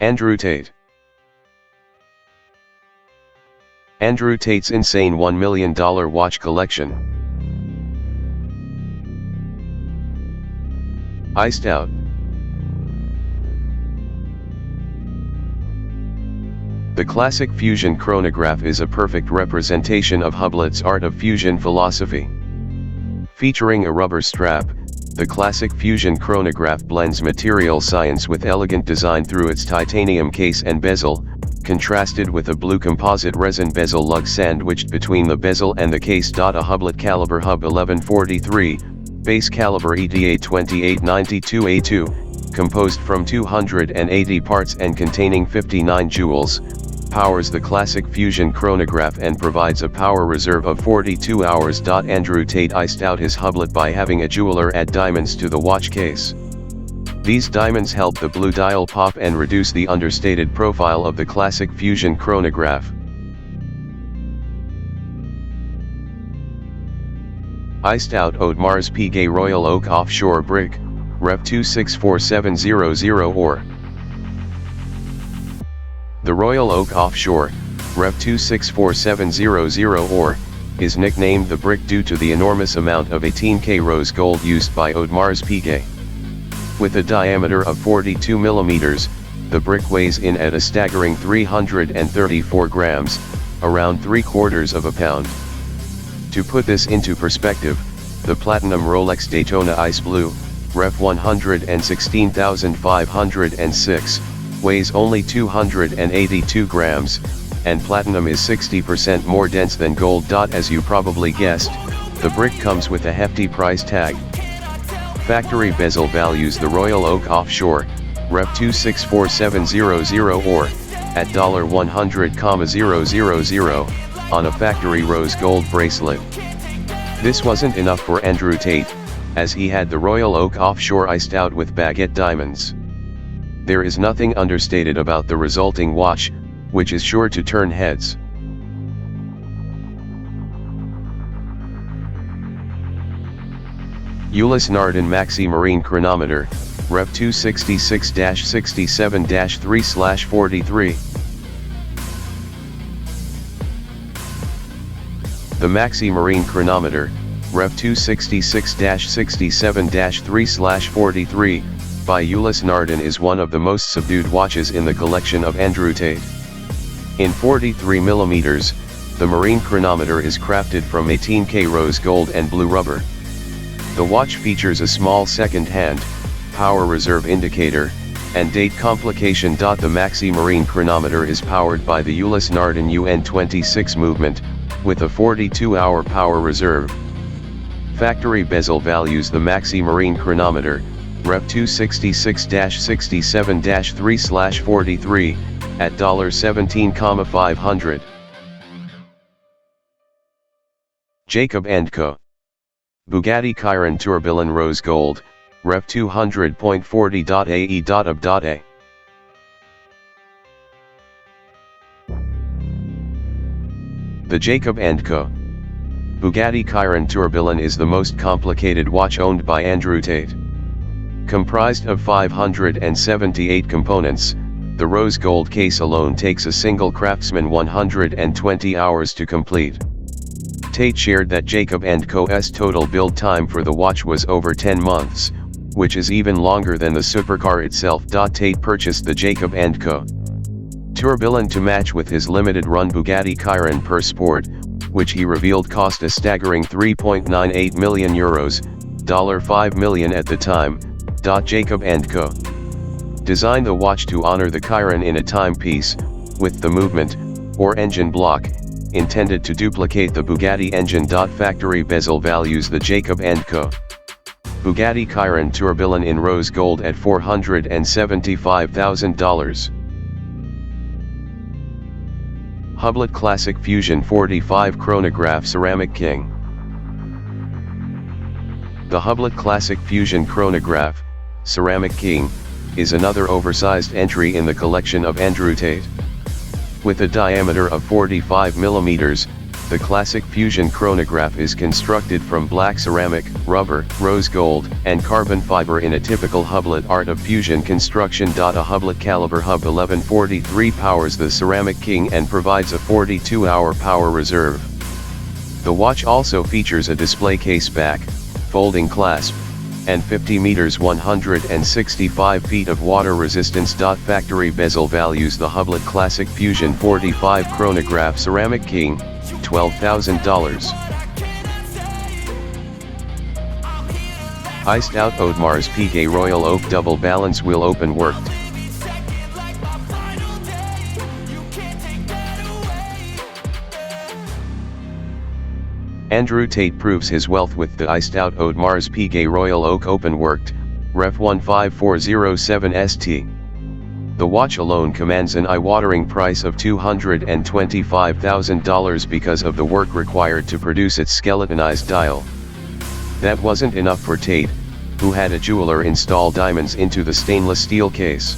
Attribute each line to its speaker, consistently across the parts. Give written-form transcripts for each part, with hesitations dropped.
Speaker 1: Andrew Tate. Andrew Tate's insane $1 million watch collection. Iced out. The classic fusion chronograph is a perfect representation of Hublet's art of fusion philosophy. Featuring a rubber strap, the classic fusion chronograph blends material science with elegant design through its titanium case and bezel, contrasted with a blue composite resin bezel lug sandwiched between the bezel and the case. A Hublet caliber hub 1143, base caliber EDA 2892A2, composed from 280 parts and containing 59 jewels, powers the classic fusion chronograph and provides a power reserve of 42 hours. Andrew Tate iced out his Hublet by having a jeweler add diamonds to the watch case. These diamonds help the blue dial pop and reduce the understated profile of the classic fusion chronograph. Iced out Audemars Piguet Royal Oak Offshore Brick, Ref 264700 or. The Royal Oak Offshore, Ref 264700 or, is nicknamed the brick due to the enormous amount of 18K rose gold used by Audemars Piguet. With a diameter of 42 mm, the brick weighs in at a staggering 334 grams, around 3/4 of a pound. To put this into perspective, the platinum Rolex Daytona Ice Blue, Ref 116506, weighs only 282 grams, and platinum is 60% more dense than gold. As you probably guessed, the brick comes with a hefty price tag. Factory bezel values the Royal Oak Offshore, Ref 264700 or, at $100,000, on a factory rose gold bracelet. This wasn't enough for Andrew Tate, as he had the Royal Oak Offshore iced out with baguette diamonds. There is nothing understated about the resulting watch, which is sure to turn heads. Ulysse Nardin Maxi Marine Chronometer, Ref 266-67-3/43. The Maxi Marine Chronometer, Ref 266-67-3/43, by Ulysse Nardin is one of the most subdued watches in the collection of Andrew Tate. In 43 mm, the Marine Chronometer is crafted from 18K rose gold and blue rubber. The watch features a small second-hand, power reserve indicator, and date complication. The Maxi Marine Chronometer is powered by the Ulysse Nardin UN26 movement, with a 42-hour power reserve. Factory bezel values the Maxi Marine Chronometer, Ref 266-67-3/43, at $17,500. Jacob & Co. Bugatti Chiron Tourbillon Rose Gold, Ref 200.40.AE.AB.A. The Jacob & Co. Bugatti Chiron Tourbillon is the most complicated watch owned by Andrew Tate. Comprised of 578 components, the rose gold case alone takes a single craftsman 120 hours to complete. Tate shared that Jacob & Co.'s total build time for the watch was over 10 months, which is even longer than the supercar itself. Tate purchased the Jacob & Co. Tourbillon to match with his limited-run Bugatti Chiron Per Sport, which he revealed cost a staggering €3.98 million, $5 million at the time. Jacob & Co. designed the watch to honor the Chiron in a timepiece, with the movement, or engine block, intended to duplicate the Bugatti engine. Factory bezel values the Jacob & Co. Bugatti Chiron Tourbillon in rose gold at $475,000. Hublet Classic Fusion 45 Chronograph Ceramic King. The Hublet Classic Fusion Chronograph, Ceramic King, is another oversized entry in the collection of Andrew Tate. With a diameter of 45 mm, The classic fusion chronograph is constructed from black ceramic, rubber, rose gold, and carbon fiber in a typical hublet art of fusion construction. A hublet caliber hub 1143 powers the Ceramic King and provides a 42-hour power reserve. The watch also features a display case back, folding clasp, and 50 meters 165 feet of water resistance. Factory bezel values. The Hublet Classic Fusion 45 chronograph Ceramic King, $12,000. Iced out Audemars Piguet Royal Oak Double Balance Wheel Open Worked. Andrew Tate proves his wealth with the iced out Audemars Piguet Royal Oak Open Worked, Ref 15407 ST. The watch alone commands an eye-watering price of $225,000 because of the work required to produce its skeletonized dial. That wasn't enough for Tate, who had a jeweler install diamonds into the stainless steel case.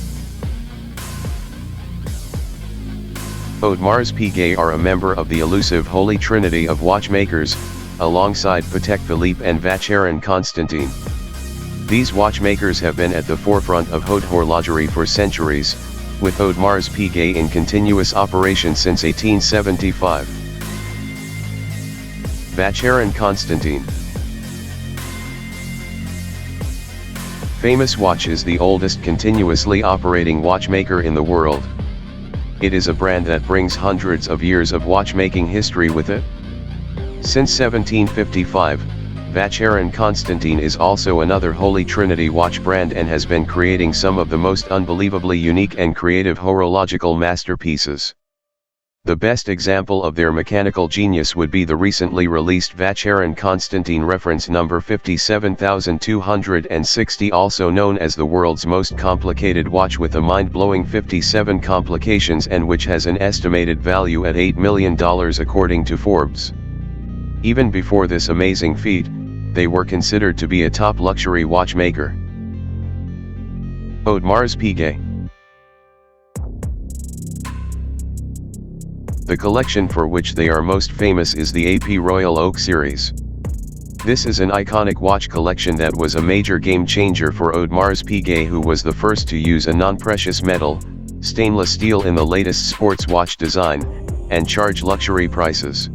Speaker 1: Audemars Piguet are a member of the elusive Holy Trinity of watchmakers, alongside Patek Philippe and Vacheron Constantin. These watchmakers have been at the forefront of haute horlogerie for centuries, with Audemars Piguet in continuous operation since 1875. Vacheron Constantin. Famous Watch is the oldest continuously operating watchmaker in the world. It is a brand that brings hundreds of years of watchmaking history with it. Since 1755, Vacheron Constantin is also another Holy Trinity watch brand and has been creating some of the most unbelievably unique and creative horological masterpieces. The best example of their mechanical genius would be the recently released Vacheron Constantin reference number 57260, also known as the world's most complicated watch with a mind-blowing 57 complications, and which has an estimated value at $8 million according to Forbes. Even before this amazing feat, they were considered to be a top luxury watchmaker. Audemars Piguet. The collection for which they are most famous is the AP Royal Oak series. This is an iconic watch collection that was a major game changer for Audemars Piguet, who was the first to use a non-precious metal, stainless steel in the latest sports watch design, and charge luxury prices.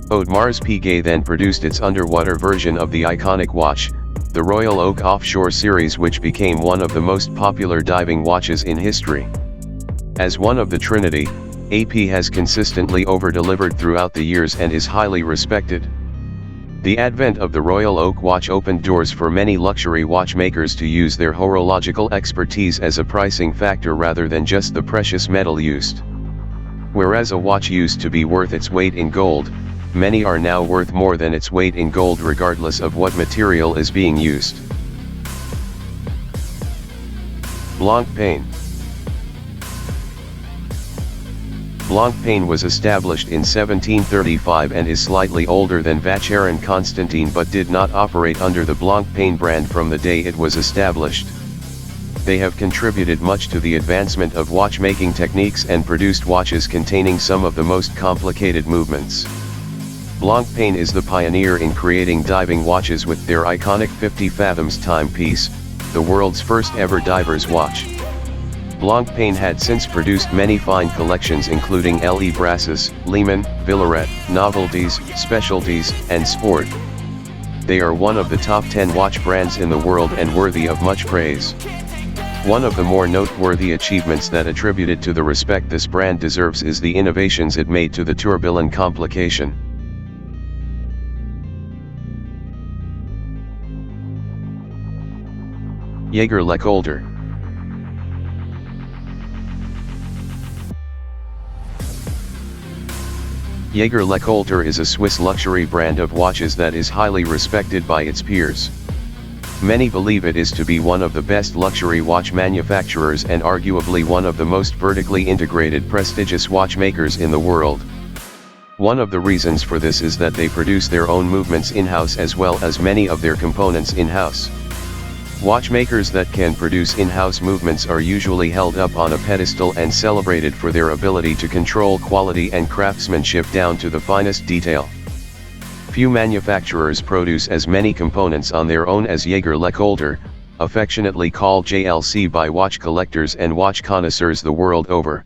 Speaker 1: Audemars Piguet then produced its underwater version of the iconic watch, the Royal Oak Offshore series, which became one of the most popular diving watches in history. As one of the Trinity, AP has consistently over-delivered throughout the years and is highly respected. The advent of the Royal Oak watch opened doors for many luxury watchmakers to use their horological expertise as a pricing factor rather than just the precious metal used. Whereas a watch used to be worth its weight in gold, many are now worth more than its weight in gold regardless of what material is being used. Blancpain. Blancpain was established in 1735 and is slightly older than Vacheron Constantin, but did not operate under the Blancpain brand from the day it was established. They have contributed much to the advancement of watchmaking techniques and produced watches containing some of the most complicated movements. Blancpain is the pioneer in creating diving watches with their iconic 50 fathoms timepiece, the world's first ever diver's watch. Blancpain had since produced many fine collections including Le Brassus, Lehman, Villaret, Novelties, Specialties, and Sport. They are one of the top 10 watch brands in the world and worthy of much praise. One of the more noteworthy achievements that attributed to the respect this brand deserves is the innovations it made to the tourbillon complication. Jaeger-LeCoultre. Jaeger-LeCoultre is a Swiss luxury brand of watches that is highly respected by its peers. Many believe it is to be one of the best luxury watch manufacturers and arguably one of the most vertically integrated prestigious watchmakers in the world. One of the reasons for this is that they produce their own movements in-house as well as many of their components in-house. Watchmakers that can produce in-house movements are usually held up on a pedestal and celebrated for their ability to control quality and craftsmanship down to the finest detail. Few manufacturers produce as many components on their own as Jaeger-LeCoultre, affectionately called JLC by watch collectors and watch connoisseurs the world over.